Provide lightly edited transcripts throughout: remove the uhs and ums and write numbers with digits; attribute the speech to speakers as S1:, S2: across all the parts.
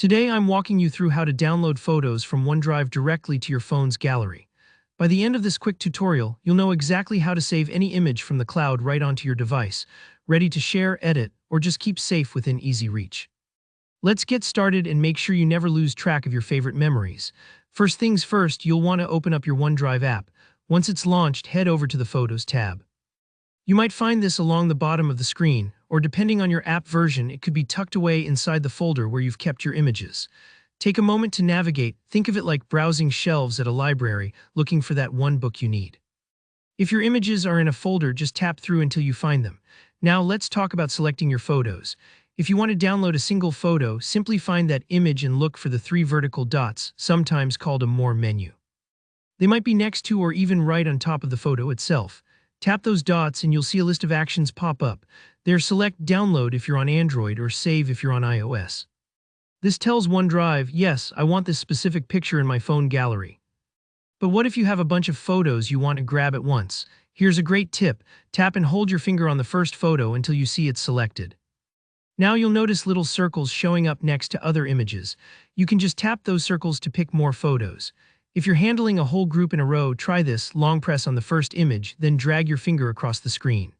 S1: Today I'm walking you through how to download photos from OneDrive directly to your phone's gallery. By the end of this quick tutorial, you'll know exactly how to save any image from the cloud right onto your device, ready to share, edit, or just keep safe within easy reach. Let's get started and make sure you never lose track of your favorite memories. First things first, you'll want to open up your OneDrive app. Once it's launched, head over to the Photos tab. You might find this along the bottom of the screen, or depending on your app version, it could be tucked away inside the folder where you've kept your images. Take a moment to navigate. Think of it like browsing shelves at a library, looking for that one book you need. If your images are in a folder, just tap through until you find them. Now let's talk about selecting your photos. If you want to download a single photo, simply find that image and look for the three vertical dots, sometimes called a More menu. They might be next to or even right on top of the photo itself. Tap those dots and you'll see a list of actions pop up. There's select Download if you're on Android or Save if you're on iOS. This tells OneDrive, yes, I want this specific picture in my phone gallery. But what if you have a bunch of photos you want to grab at once? Here's a great tip. Tap and hold your finger on the first photo until you see it selected. Now you'll notice little circles showing up next to other images. You can just tap those circles to pick more photos. If you're handling a whole group in a row, try this. Long press on the first image, then drag your finger across the screen.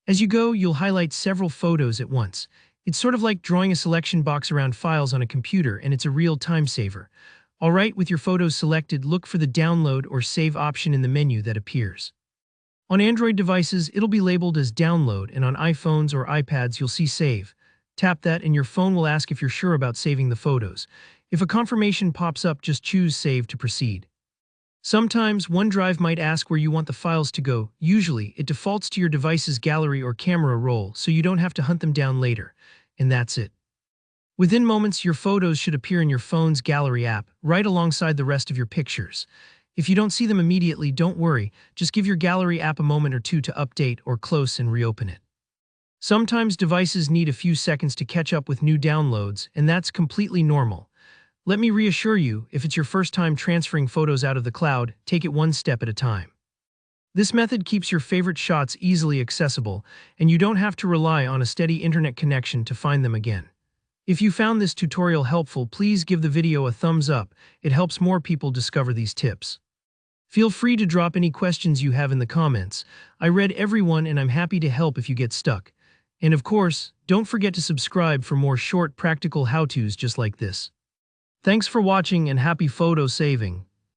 S1: As you go, you'll highlight several photos at once. It's sort of like drawing a selection box around files on a computer, and it's a real time saver. Alright, with your photos selected, look for the Download or Save option in the menu that appears. On Android devices, it'll be labeled as Download, and on iPhones or iPads, you'll see Save. Tap that, and your phone will ask if you're sure about saving the photos. If a confirmation pops up, just choose Save to proceed. Sometimes OneDrive might ask where you want the files to go. Usually, it defaults to your device's gallery or camera roll, so you don't have to hunt them down later. And that's it. Within moments, your photos should appear in your phone's gallery app, right alongside the rest of your pictures. If you don't see them immediately, don't worry. Just give your gallery app a moment or two to update or close and reopen it. Sometimes devices need a few seconds to catch up with new downloads, and that's completely normal. Let me reassure you, if it's your first time transferring photos out of the cloud, take it one step at a time. This method keeps your favorite shots easily accessible, and you don't have to rely on a steady internet connection to find them again. If you found this tutorial helpful, please give the video a thumbs up. It helps more people discover these tips. Feel free to drop any questions you have in the comments. I read everyone and I'm happy to help if you get stuck. And of course, don't forget to subscribe for more short practical how-tos just like this. Thanks for watching and happy photo saving.